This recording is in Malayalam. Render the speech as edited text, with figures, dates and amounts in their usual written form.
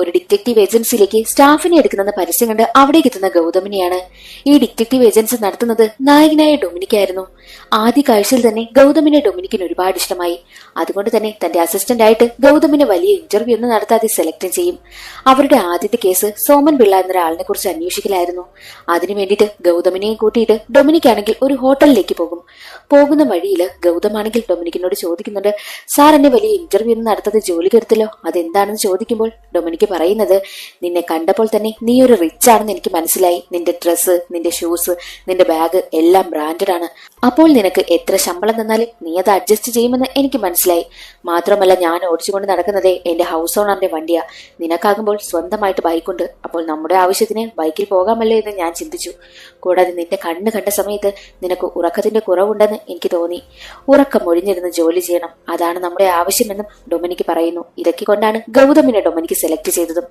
ഒരു ഡിറ്റക്റ്റീവ് ഏജൻസിയിലേക്ക് സ്റ്റാഫിനെ എടുക്കുന്ന പരസ്യം കണ്ട് അവിടേക്ക് എത്തുന്ന ഗൗതമിനെയാണ്. ഈ ഡിറ്റക്റ്റീവ് ഏജൻസി നടത്തുന്നത് നായകനായ ഡൊമിനിക്കായിരുന്നു. ആദ്യ കാഴ്ചയിൽ തന്നെ ഗൗതമിനെ ഡൊമിനിക്കിന് ഒരുപാട് ഇഷ്ടമായി. അതുകൊണ്ട് തന്നെ തന്റെ അസിസ്റ്റന്റ് ആയിട്ട് ഗൗതമിനെ വലിയ ഇന്റർവ്യൂ ഒന്നും നടത്താതെ സെലക്ട് ചെയ്യും. അവരുടെ ആദ്യത്തെ കേസ് സോമൻ പിള്ള എന്നൊരാളിനെ കുറിച്ച് അന്വേഷിക്കലായിരുന്നു. അതിനു വേണ്ടിയിട്ട് ഗൗതമിനെയും കൂട്ടിയിട്ട് ഡൊമിനിക് ആണെങ്കിൽ ഒരു ഹോട്ടലിലേക്ക് പോകും. പോകുന്ന വഴിയിൽ ഗൗതമാണെങ്കിൽ ഡൊമിനിക്കിനോട് ചോദിക്കുന്നുണ്ട്, സാർ എന്നെ വലിയ ഇന്റർവ്യൂ ഒന്നും നടത്താതെ ജോലി കെടുത്തല്ലോ, അതെന്താണെന്ന് ചോദിക്കുമ്പോൾ ഡൊമിനിക്ക് പറയുന്നത്, നിന്നെ കണ്ടപ്പോൾ തന്നെ നീ ഒരു റിച്ച് ആണെന്ന് എനിക്ക് മനസ്സിലായി. നിന്റെ ഡ്രസ്സ്, നിന്റെ ഷൂസ്, നിന്റെ ബാഗ് എല്ലാം ബ്രാൻഡഡ് ആണ്. അപ്പോൾ നിനക്ക് എത്ര ശമ്പളം തന്നാലും നീ അത് അഡ്ജസ്റ്റ് ചെയ്യുമെന്ന് എനിക്ക് മനസ്സിലായി. മാത്രമല്ല ഞാൻ ഓടിച്ചുകൊണ്ട് നടക്കുന്നതേ എന്റെ ഹൗസ് ഓണറിന്റെ വണ്ടിയാ. നിനക്കാകുമ്പോൾ സ്വന്തമായിട്ട് ബൈക്കുണ്ട്. അപ്പോൾ നമ്മുടെ ആവശ്യത്തിന് ബൈക്കിൽ പോകാമല്ലോ എന്ന് ഞാൻ ചിന്തിച്ചു. കൂടാതെ നിന്റെ കണ്ണ് കണ്ട സമയത്ത് നിനക്ക് ഉറക്കത്തിന്റെ കുറവുണ്ടെന്ന് എനിക്ക് തോന്നി. ഉറക്കം ഒഴിഞ്ഞിരുന്ന് ജോലി ചെയ്യണം, അതാണ് നമ്മുടെ ആവശ്യമെന്നും ഡൊമിനിക്ക് പറയുന്നു. ഇതൊക്കെ കൊണ്ടാണ് ഗൗതമിനെ ഡൊമിനിക്ക് സെലക്ട് ചെയ്തതും.